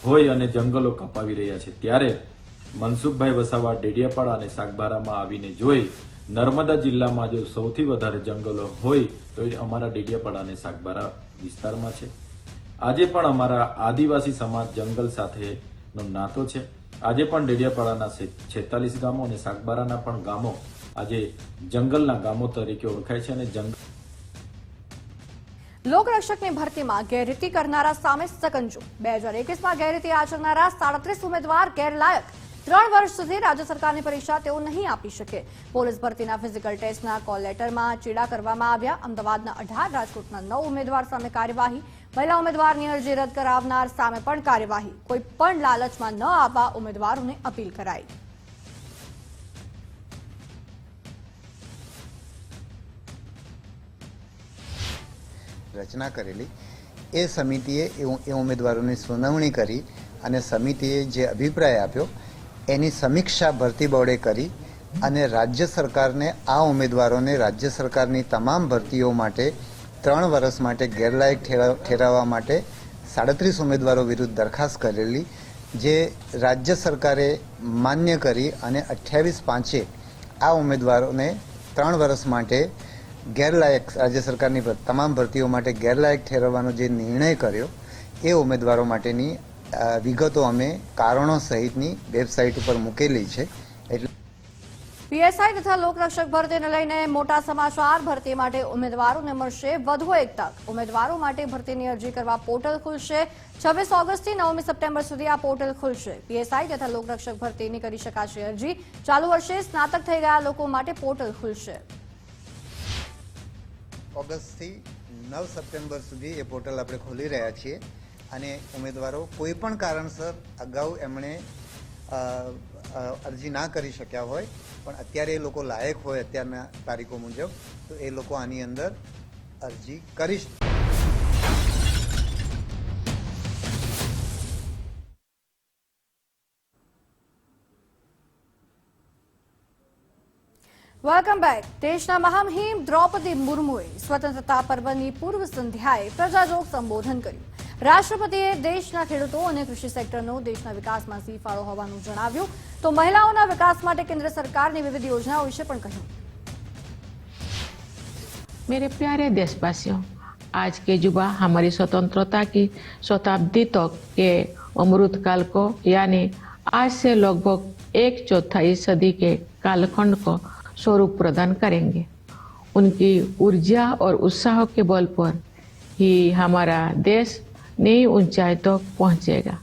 હોય અને જંગલો કપાવી રહ્યા છે. ત્યારે મનસુખભાઈ વસાવા ડેડિયાપાડા અને સાગબારામાં આવીને જોઈ નર્મદા જિલ્લામાં જો સૌથી વધારે જંગલો હોય તો એ અમારા ડેડિયાપાડા અને સાગબારા વિસ્તારમાં છે. આજે પણ અમારા આદિવાસી સમાજ જંગલ સાથેનો નાતો છે. આજે પણ ડેડિયાપાડાના 46 ગામો અને સાગબારાના પણ ગામો આજે જંગલના ગામો તરીકે ઓળખાય છે. અને લોકરક્ષકની ભરતીમાં ગેરરીતિ કરનારા સામે સકંજો. 2021માં ગેરરીતિ આચરનારા 37 ઉમેદવાર ગેરલાયક. 3 વર્ષ સુધી રાજ્ય સરકારની પરીક્ષા તેઓ નહીં આપી શકે. પોલીસ ભરતીના ફિઝિકલ ટેસ્ટના કોલ લેટરમાં ચેડા કરવામાં આવ્યા. અમદાવાદના 18, રાજકોટના 9 ઉમેદવાર સામે કાર્યવાહી. મહિલા ઉમેદવારની અરજી રદ કરાવનાર સામે પણ કાર્યવાહી. કોઈ પણ લાલચમાં ન આવવા ઉમેદવારોને અપીલ કરાઈ. રચના કરેલી એ સમિતિએ એ ઉમેદવારોની સુનાવણી કરી અને સમિતિએ જે અભિપ્રાય આપ્યો એની સમીક્ષા ભરતી બોર્ડે કરી અને રાજ્ય સરકારને આ ઉમેદવારોને રાજ્ય સરકારની તમામ ભરતીઓ માટે 3 વર્ષ માટે ગેરલાયક ઠેરવવા માટે 37 ઉમેદવારો વિરુદ્ધ દરખાસ્ત કરેલી, જે રાજ્ય સરકારે માન્ય કરી અને 28/5 આ ઉમેદવારોને 3 વર્ષ માટે ગેરલાયક રાજ્ય સરકારની તમામ ભરતીઓ માટે ગેરલાયક ઠેરવવાનો જે નિર્ણય કર્યો એ ઉમેદવારો માટેની વિગતો અમે કારણો સહિતની વેબસાઇટ ઉપર મૂકેલી છે. એટલે પીએસઆઈ તથા લોકરક્ષક ભરતીને લઈને મોટા સમાચાર. ભરતી માટે ઉમેદવારોને મળશે વધુ એક તક. ઉમેદવારો માટે ભરતીની અરજી કરવા પોર્ટલ ખુલશે. 26 ઓગસ્ટથી 9 સપ્ટેમ્બર સુધી આ પોર્ટલ ખુલશે. પીએસઆઈ તથા લોકરક્ષક ભરતીની કરી શકાશે અરજી. ચાલુ વર્ષે સ્નાતક થઈ ગયા લોકો માટે પોર્ટલ ખુલશે. ઓગસ્ટથી 9 સપ્ટેમ્બર સુધી એ પોર્ટલ આપણે ખોલી રહ્યા છીએ અને ઉમેદવારો કોઈ પણ કારણસર અગાઉ એમણે અરજી ના કરી શક્યા હોય પણ અત્યારે એ લોકો લાયક હોય અત્યારના તારીખો મુજબ તો એ લોકો આની અંદર અરજી કરી શકે. Welcome back. દેશના મહામહિમ દ્રૌપદી મુર્મુએ સ્વતંત્રતા પર્વની પૂર્વ સંધ્યાએ પ્રજાજોગ સંબોધન કર્યું. રાષ્ટ્રપતિએ દેશના ખેડૂતો અને કૃષિ સેક્ટરનો દેશના વિકાસમાં ફાળો હોવાનું જણાવ્યું તો મહિલાઓના વિકાસ માટે કેન્દ્ર સરકારની વિવિધ યોજનાઓ વિશે પણ કહ્યું. मेरे प्यारे देशवासियों, आज के युवा हमारी स्वतंत्रता की शताब्दी तक के अमृतकाल को यानी आज से लगभग 1/4 सदी के कालखंड को स्वरूप प्रदान करेंगे. उनकी ऊर्जा और उत्साह के बल पर ही हमारा देश नई ऊंचाई तक पहुंचेगा.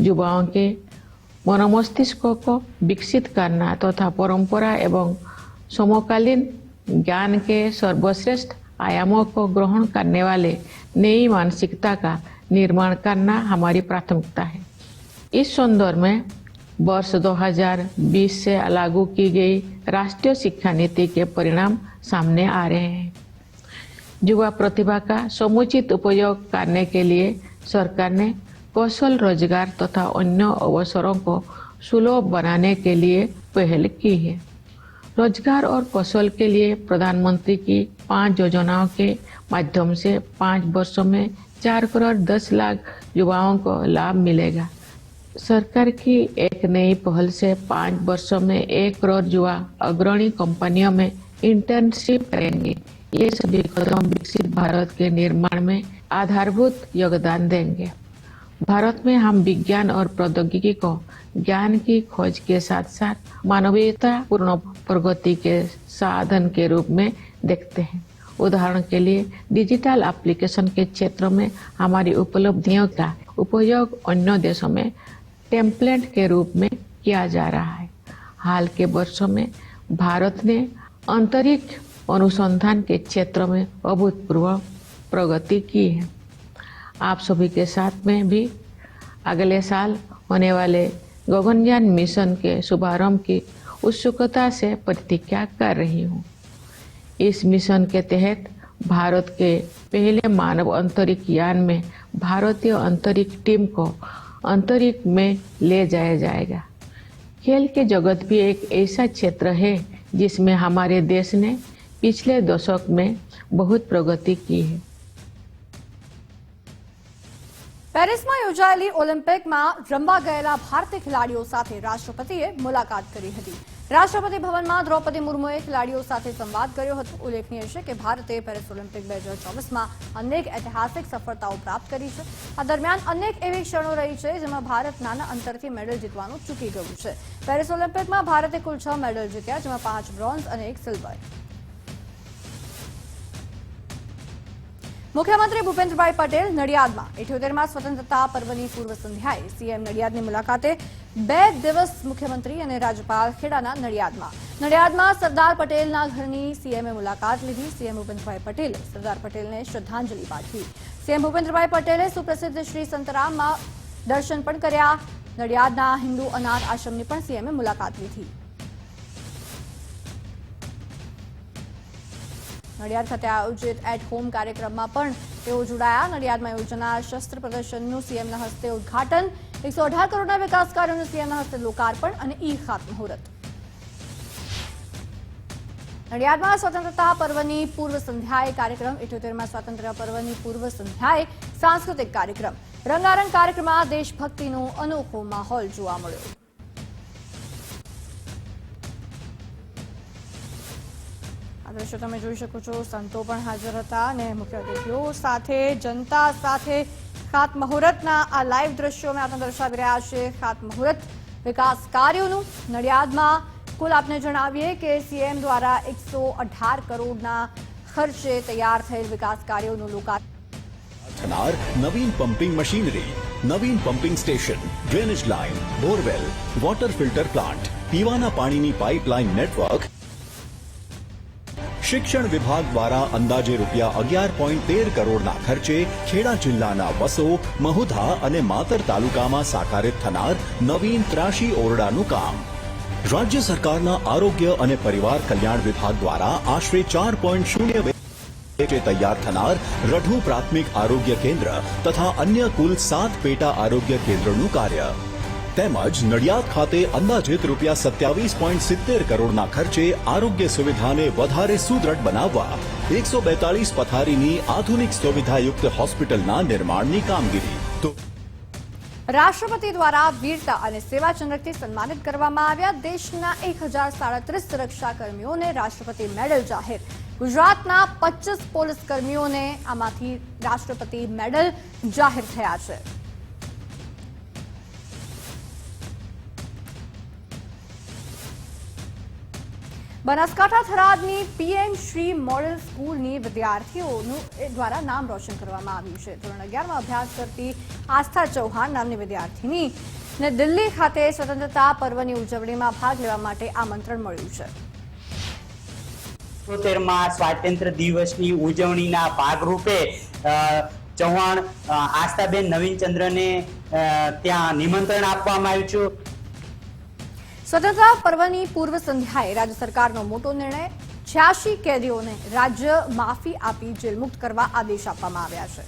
युवाओं के मनोमस्तिष्कों को विकसित करना तथा परंपरा एवं समकालीन ज्ञान के सर्वश्रेष्ठ आयामों को ग्रहण करने वाले नई मानसिकता का निर्माण करना हमारी प्राथमिकता है. इस संदर्भ में वर्ष 2020 से लागू की गई राष्ट्रीय शिक्षा नीति के परिणाम सामने आ रहे हैं. युवा प्रतिभा का समुचित उपयोग करने के लिए सरकार ने कौशल रोजगार तथा अन्य अवसरों को सुलभ बनाने के लिए पहल की है. रोजगार और कौशल के लिए प्रधानमंत्री की 5 योजनाओं के माध्यम से 5 वर्षों में 4 करोड़ 10 लाख युवाओं को लाभ मिलेगा. सरकार की एक नई पहल से 5 वर्षों में 1 करोड़ युवा अग्रणी कंपनियों में इंटर्नशिप करेंगे. ये सभी कदम विकसित भारत के निर्माण में आधारभूत योगदान देंगे. भारत में हम विज्ञान और प्रौद्योगिकी को ज्ञान की खोज के साथ साथ मानवीयता पूर्ण प्रगति के साधन के रूप में देखते हैं. उदाहरण के लिए डिजिटल एप्लीकेशन के क्षेत्र में हमारी उपलब्धियों का उपयोग अन्य देशों में टेम्पलेट के रूप में किया जा रहा है. हाल के वर्षों में भारत ने अंतरिक्ष अनुसंधान के क्षेत्र में अभूतपूर्व प्रगति की है. आप सभी के साथ में भी अगले साल होने वाले गगनयान मिशन के शुभारंभ की उत्सुकता से प्रतीक्षा कर रही हूँ. इस मिशन के तहत भारत के पहले मानव अंतरिक्ष यान में भारतीय अंतरिक्ष टीम को अंतरिक्ष में ले जाया जाएगा. खेल के जगत भी एक ऐसा क्षेत्र है जिसमें हमारे देश ने पिछले दशक में बहुत प्रगति की है. પેરિસમાં યોજાયેલી ઓલિમ્પિકમાં રમવા ગયેલા ભારતીય ખેલાડીઓ સાથે રાષ્ટ્રપતિએ મુલાકાત કરી હતી. રાષ્ટ્રપતિ ભવનમાં દ્રૌપદી મુર્મુએ ખેલાડીઓ સાથે સંવાદ કર્યો હતો. ઉલ્લેખનીય છે કે ભારતે પેરિસ ઓલિમ્પિક 2024માં અનેક ઐતિહાસિક સફળતાઓ પ્રાપ્ત કરી છે. આ દરમિયાન અનેક એવી ક્ષણો રહી છે જેમાં ભારત નાના અંતરથી મેડલ જીતવાનું ચૂકી ગયું છે. પેરિસ ઓલિમ્પિકમાં ભારતે કુલ 6 મેડલ જીત્યા, જેમાં 5 બ્રોન્ઝ અને 1 સિલ્વર. મુખ્યમંત્રી ભૂપેન્દ્રભાઈ પટેલ નડિયાદમાં 78મા સ્વતંત્રતા પર્વની પૂર્વ સંધ્યાએ સીએમ નડિયાદની મુલાકાતે 2 દિવસ મુખ્યમંત્રી અને રાજ્યપાલ ખેડાના નડિયાદમાં સરદાર પટેલના ઘરની સીએમએ મુલાકાત લીધી. સીએમ ભૂપેન્દ્રભાઈ પટેલે સરદાર પટેલને શ્રદ્ધાંજલિ પાઠવી. સીએમ ભૂપેન્દ્રભાઈ પટેલે સુપ્રસિદ્ધ શ્રી સંતરામમાં દર્શન પણ કર્યા. નડિયાદના હિન્દુ અનાથ આશ્રમની પણ સીએમએ મુલાકાત લીધી. નડિયાદ ખાતે આયોજિત એટ હોમ કાર્યક્રમમાં પણ તેઓ જોડાયા. નડિયાદમાં યોજાનાર શસ્ત્ર પ્રદર્શનનું સીએમના હસ્તે ઉદઘાટન, 118 કરોડના વિકાસ કાર્યોનું સીએમના હસ્તે લોકાર્પણ અને ઈ ખાતમુહૂર્ત. નડિયાદમાં સ્વતંત્રતા પર્વની પૂર્વ સંધ્યાએ કાર્યક્રમ. 78મા સ્વાતંત્ર્ય પર્વની પૂર્વ સંધ્યાએ સાંસ્કૃતિક કાર્યક્રમ. રંગારંગ કાર્યક્રમમાં દેશભક્તિનો અનોખો માહોલ જોવા મળ્યો. દ્રશ્યો તમે જોઈ શકો છો, સંતો પણ હાજર હતા અને મુખ્ય અતિથિઓ સાથે જનતા સાથે ખાતમુહૂર્તના આ લાઈવ દ્રશ્યો મેં આપને દર્શાવી રહ્યા છે. ખાતમુહૂર્ત વિકાસ કાર્યોનું નડિયાદમાં કુલ આપને જણાવીએ કે સીએમ દ્વારા 118 કરોડના ખર્ચે તૈયાર થયેલ વિકાસ કાર્યોનું લોકાર્પણ થનાર નવીન પમ્પિંગ મશીનરી, નવીન pumping station, drainage line, borewell, water filter plant, પીવાના પાણીની પાઇપલાઇન નેટવર્ક. શિક્ષણ વિભાગ દ્વારા અંદાજે રૂપિયા 11.13 કરોડના ખર્ચે ખેડા જિલ્લાના વસો, મહુધા અને માતર તાલુકામાં સાકારિત થનાર નવીન 83 ઓરડાનું કામ. રાજ્ય સરકારના આરોગ્ય અને પરિવાર કલ્યાણ વિભાગ દ્વારા આશરે 4.0 તૈયાર થનાર રઢુ પ્રાથમિક આરોગ્ય કેન્દ્ર તથા અન્ય કુલ 7 પેટા આરોગ્ય કેન્દ્રનું કાર્ય તેમજ નડિયાદ ખાતે અંદાજિત રૂપિયા 27.70 કરોડના ખર્ચે આરોગ્ય સુવિધાને વધારે સુદ્રઢ બનાવવા 142 પથારીની આધુનિક સુવિધાયુક્ત હોસ્પિટલના નિર્માણની કામગીરી. રાષ્ટ્રપતિ દ્વારા વીરતા અને સેવા ચંદ્રકથી સન્માનિત કરવામાં આવ્યા. દેશના 1037 સુરક્ષા કર્મીઓને રાષ્ટ્રપતિ મેડલ જાહેર. ગુજરાતના 25 પોલીસ કર્મીઓને આમાંથી રાષ્ટ્રપતિ મેડલ જાહેર થયા છે. બનાસકાંઠા થરાદની પીએમ શ્રી મોડેલ સ્કૂલની વિદ્યાર્થીઓનું દ્વારા નામ રોશન કરવામાં આવ્યું છે. ધોરણ 11માં અભ્યાસ કરતી આસ્થા ચૌહાણ નામની વિદ્યાર્થીની ને દિલ્હી ખાતે સ્વતંત્રતા પર્વની ઉજવણીમાં ભાગ લેવા માટે આમંત્રણ મળ્યું છે. 77માં સ્વાતંત્ર્ય દિવસની ઉજવણીના ભાગરૂપે ચૌહાણ આસ્થાબેન નવીનચંદ્રને ત્યાં નિમંત્રણ આપવામાં આવ્યું છે. સ્વતંત્રતા પર્વની પૂર્વ સંધ્યાએ રાજ્ય સરકારનો મોટો નિર્ણય. 86 કેદીઓને રાજ્ય માફી આપી જેલમુક્ત કરવા આદેશ આપવામાં આવ્યા છે.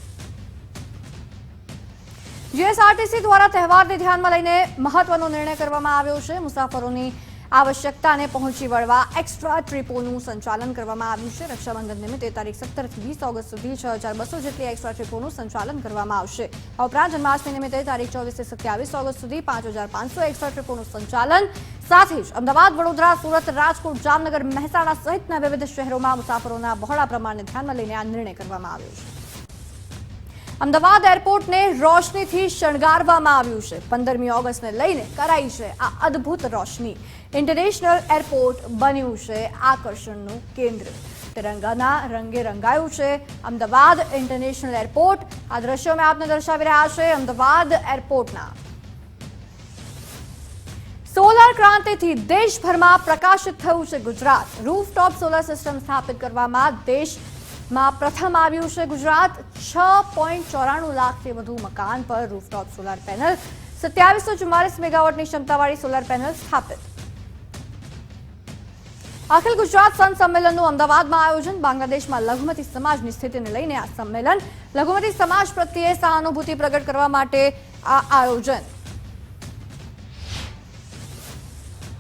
જીએસઆરટીસી દ્વારા તહેવારને ધ્યાનમાં લઈને મહત્વનો નિર્ણય કરવામાં આવ્યો છે. મુસાફરોની આવશ્યકતાને પહોંચી વળવા એક્સ્ટ્રા ટ્રીપોનું સંચાલન કરવામાં આવ્યું છે. રક્ષાબંધન નિમિત્તે તારીખ 17 થી 20 ઓગસ્ટ સુધી 6200 જેટલી એક્સ્ટ્રા ટ્રીપોનું સંચાલન કરવામાં આવશે. આ ઉપરાંત જન્માષ્ટમી નિમિત્તે તારીખ 24 થી 27 ઓગસ્ટ સુધી 5500 એક્સ્ટ્રા ટ્રીપોનું સંચાલન. સાથે જ અમદાવાદ, વડોદરા, સુરત, રાજકોટ, જામનગર, મહેસાણા સહિતના વિવિધ શહેરોમાં મુસાફરોના બહોળા પ્રમાણને ધ્યાનમાં લઈને આ નિર્ણય કરવામાં આવ્યો છે. અમદાવાદ એરપોર્ટને રોશનીથી શણગારવામાં આવ્યું છે. 15મી ઓગસ્ટને લઈને કરાઈ છે આ અદ્ભુત રોશની. ઇન્ટરનેશનલ એરપોર્ટ બન્યું છે આકર્ષણનું કેન્દ્ર. તિરંગાના રંગે રંગાયું છે અમદાવાદ ઇન્ટરનેશનલ એરપોર્ટ. આ દ્રશ્યો મેં આપને દર્શાવી રહ્યા છે અમદાવાદ એરપોર્ટના. સોલાર ક્રાંતિથી દેશભરમાં પ્રકાશિત થયું છે ગુજરાત. રૂફટોપ સોલાર સિસ્ટમ સ્થાપિત કરવામાં દેશમાં પ્રથમ આવ્યું છે ગુજરાત. 6.94 લાખથી વધુ મકાન પર રૂફટોપ સોલાર પેનલ, 2744 મેગાવોટની ક્ષમતાવાળી સોલાર પેનલ સ્થાપિત. અખિલ ગુજરાત સંત સંમેલનનું અમદાવાદમાં આયોજન. બાંગ્લાદેશમાં લઘુમતી સમાજની સ્થિતિને લઈને આ સંમેલન. લઘુમતી સમાજ પ્રત્યે સહાનુભૂતિ પ્રગટ કરવા માટે આ આયોજન.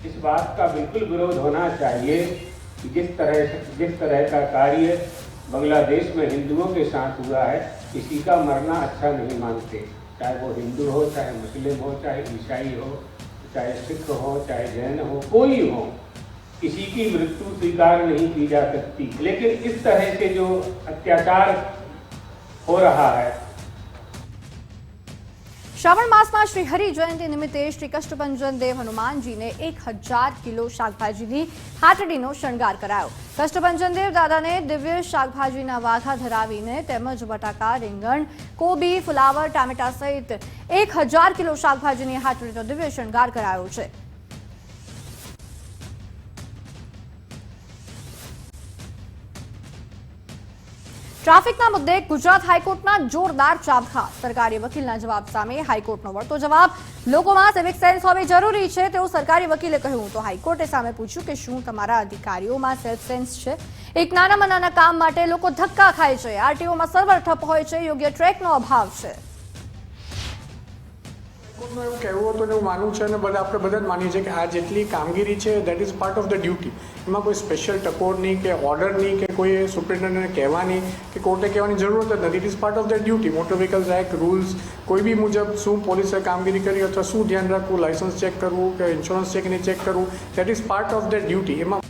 इस बात का बिल्कुल विरोध होना चाहिए कि जिस तरह का कार्य बांग्लादेश में हिंदुओं के साथ हुआ है, किसी का मरना अच्छा नहीं मानते. चाहे वो हिंदू हो, चाहे मुस्लिम हो, चाहे ईसाई हो, चाहे सिख हो, चाहे जैन हो, कोई हो, किसी की मृत्यु स्वीकार नहीं की जा सकती. लेकिन इस तरह से जो अत्याचार हो रहा है. શ્રાવણ માસમાં શ્રી હરિ જયંતિ નિમિત્તે શ્રી કષ્ટભંજન દેવ હનુમાનજીને 1000 કિલો શાકભાજીની હાટડીનો શણગાર કરાયો. કષ્ટભંજન દેવ દાદાને દિવ્ય શાકભાજીના વાઘા ધરાવીને તેમજ બટાકા, રીંગણ, કોબી, ફુલાવર, ટામેટા સહિત 1000 કિલો શાકભાજીની હાટડીનો દિવ્ય શણગાર કરાયો છે. ટ્રાફિકના મુદ્દે ગુજરાત હાઈકોર્ટના જોરદાર ચાબખા. સરકારી વકીલના જવાબ સામે હાઈકોર્ટનો વળતો જવાબ. લોકોમાં સિવિક સેન્સ હોવી જરૂરી છે તેવું સરકારી વકીલે કહ્યું તો હાઈકોર્ટે સામે પૂછ્યું કે શું તમારા અધિકારીઓમાં સેલ્ફ સેન્સ છે? એક નાનામાં નાના કામ માટે લોકો ધક્કા ખાય છે. આરટીઓમાં સર્વર ઠપ હોય છે. યોગ્ય ટ્રેકનો અભાવ છે. કોર્ટનું એવું કહેવું હતું ને એવું માનવું છે અને આપણે બધા જ માનીએ છીએ કે આ જેટલી કામગીરી છે that is part of the duty. એમાં કોઈ સ્પેશિયલ ટકોરની કે ઓર્ડરની કે કોઈ સુપ્રિન્ટેન્ડન્ટને કહેવાની કે કોર્ટે કહેવાની જરૂરત જ નથી. It is part of the duty. Motor vehicles act rules કોઈ બી મુજબ શું પોલીસે કામગીરી કરી અથવા શું ધ્યાન રાખવું, લાયસન્સ ચેક કરવું કે ઇન્સ્યોરન્સ ચેક નહીં ચેક કરવું, that is part of the duty. એમાં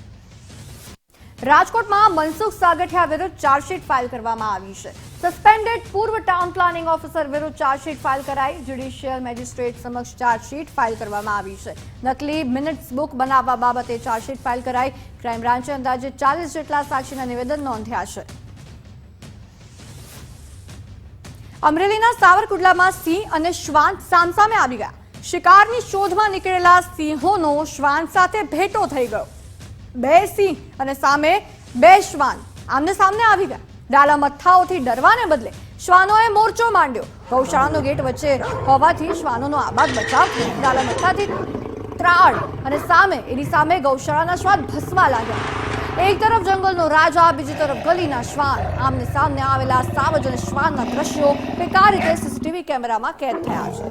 રાજકોટમાં મનસુખ સાગઠિયા વિરુદ્ધ ચાર્જશીટ ફાઇલ કરવામાં આવી છે. સસ્પેન્ડેડ પૂર્વ ટાઉન પ્લાનિંગ ઓફિસર વિરુદ્ધ ચાર્જશીટ ફાઇલ કરાઈ. જ્યુડિશિયલ મેજિસ્ટ્રેટ સમક્ષ ચાર્જશીટ ફાઇલ કરવામાં આવી છે. નકલી મિનિટ્સ બુક બનાવવા બાબતે ચાર્જશીટ ફાઇલ કરાઈ. ક્રાઇમ બ્રાન્ચે અંદાજે 40 જેટલા સાક્ષીના નિવેદન નોંધ્યા છે. અમરેલીના સાવરકુંડલામાં સિંહ અને શ્વાન સામસામે આવી ગયા. શિકારની શોધમાં નીકળેલા સિંહોનો શ્વાન સાથે ભેટો થઈ ગયો. 2 સિંહ અને સામે 2 શ્વાન આમને સામને આવી ગયા. ડાલા મથ્થાઓથી ડરવાને બદલે શ્વાનોએ મોરચો માંડ્યો. ગૌશાળાનો ગેટ વચ્ચે હોવાથી શ્વાનોનો આબાદ બચાવ થયો. ડાલા મથ્થાથી ત્રાળ અને સામે એની સામે ગૌશાળાના શ્વાન ભસવા લાગ્યા. એક તરફ જંગલનો રાજા, બીજી તરફ ગલીના શ્વાન. આમને સામને આવેલા સાવજ અને શ્વાનના દ્રશ્યો કંઈક આ રીતે સીસીટીવી કેમેરામાં કેદ થયા છે.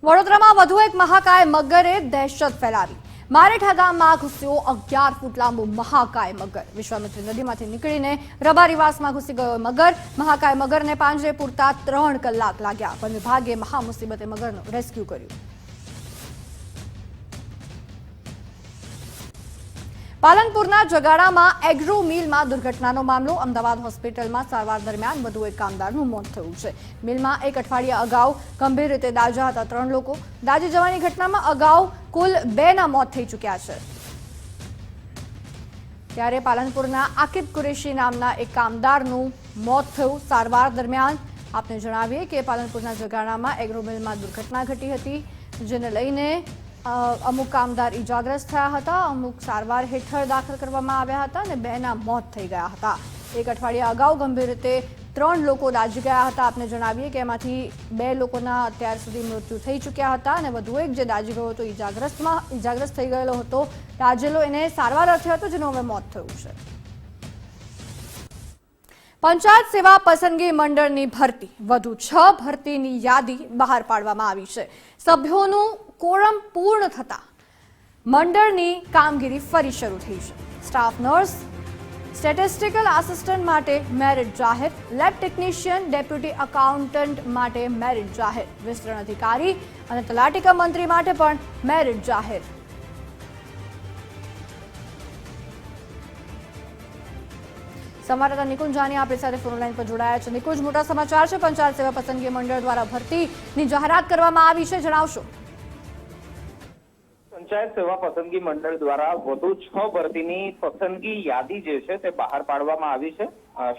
વડોદરામાં વધુ એક મહાકાય મગરે દહેશત ફેલાવી. મારેઠા ગામમાં ઘૂસ્યો 11 ફૂટ લાંબો મહાકાય મગર. વિશ્વામિત્રી નદીમાંથી નીકળીને રબારીવાસમાં ઘૂસી ગયો મગર. મહાકાય મગરને પાંજરે પૂરતા 3 કલાક લાગ્યા. વન વિભાગે મહામુસીબતે મગરનું રેસ્ક્યુ કર્યું. પાલનપુરના જગાડામાં એગ્રો મિલમાં દુર્ઘટનાનો મામલો. અમદાવાદ હોસ્પિટલમાં સારવાર દરમિયાન વધુ એક કામદારનું મોત થયું છે. મિલમાં એક અઠવાડિયા અગાઉ ગંભીર રીતે દાઝ્યા હતા 3 લોકો. દાઝી જવાની ઘટનામાં અગાઉ કુલ 2ના મોત થઈ ચૂક્યા છે. ત્યારે પાલનપુરના આકિબ કુરેશી નામના એક કામદારનું મોત થયું સારવાર દરમિયાન. આપને જણાવીએ કે પાલનપુરના જગાડામાં એગ્રો મિલમાં દુર્ઘટના ઘટી હતી, જેને લઈને અમુક કામદાર ઇજાગ્રસ્ત થયા હતા. અમુક સારવાર હેઠળ દાખલ કરવામાં આવ્યા હતા અને 2ના મોત થઈ ગયા હતા. એક અઠવાડિયા અગાઉ ગંભીર રીતે 3 લોકો દાઝી ગયા હતા. આપને જણાવીએ કે એમાંથી 2 લોકોના અત્યાર સુધી મૃત્યુ થઈ ચૂક્યા હતા અને વધુ એક જે દાઝી ગયો હતો ઇજાગ્રસ્ત થઈ ગયેલો હતો. દાઝેલો એને સારવાર અર્થે હતો, જેનું હવે મોત થયું છે. પંચાયત સેવા પસંદગી મંડળની ભરતી. વધુ 6 ભરતીની યાદી બહાર પાડવામાં આવી છે. સભ્યોનું કોરમ પૂર્ણ થતા મંડળની કામગીરી ફરી શરૂ થઈ છે. સ્ટાફ નર્સ, સ્ટેટિસ્ટિકલ આસિસ્ટન્ટ માટે મેરિટ જાહેર. લેબ ટેકનિશિયન, ડેપ્યુટી એકાઉન્ટન્ટ માટે મેરિટ જાહેર. વિસ્તરણ અધિકારી અને તલાટી કમ મંત્રી માટે પણ મેરિટ જાહેર. સંવાદદાતા નિકુંજ જાની આપણી સાથે ફોન લાઈન પર જોડાયા છે. નિકુંજ, મોટા સમાચાર છે. પંચાયત સેવા પસંદગી મંડળ દ્વારા ભરતીની જાહેરાત કરવામાં આવી છે, જણાવશો. પંચાયત સેવા પસંદગી મંડળ દ્વારા વધુ 6 ભરતીની પસંદગી યાદી જે છે તે બહાર પાડવામાં આવી છે.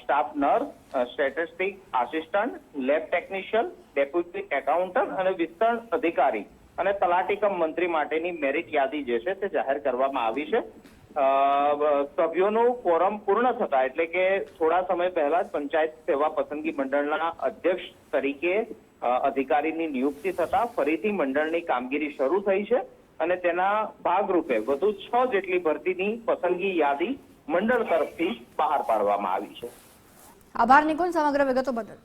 Staff nurse, statistic assistant, lab technician, deputy accountant અને વિસ્તરણ અધિકારી અને તલાટી કમ મંત્રી માટેની મેરિટ યાદી જે છે તે જાહેર કરવામાં આવી છે. સભ્યોનું કોરમ પૂર્ણ થતા એટલે કે થોડા સમય પહેલા જ પંચાયત સેવા પસંદગી મંડળના અધ્યક્ષ તરીકે અધિકારીની નિયુક્તિ થતા ફરીથી મંડળની કામગીરી શરૂ થઈ છે અને તેના ભાગરૂપે વધુ 6 જેટલી ભરતીની પસંદગી યાદી મંડળ તરફથી બહાર પાડવામાં આવી છે. આભાર નિકુંજ સમગ્ર વિગતો બદલ.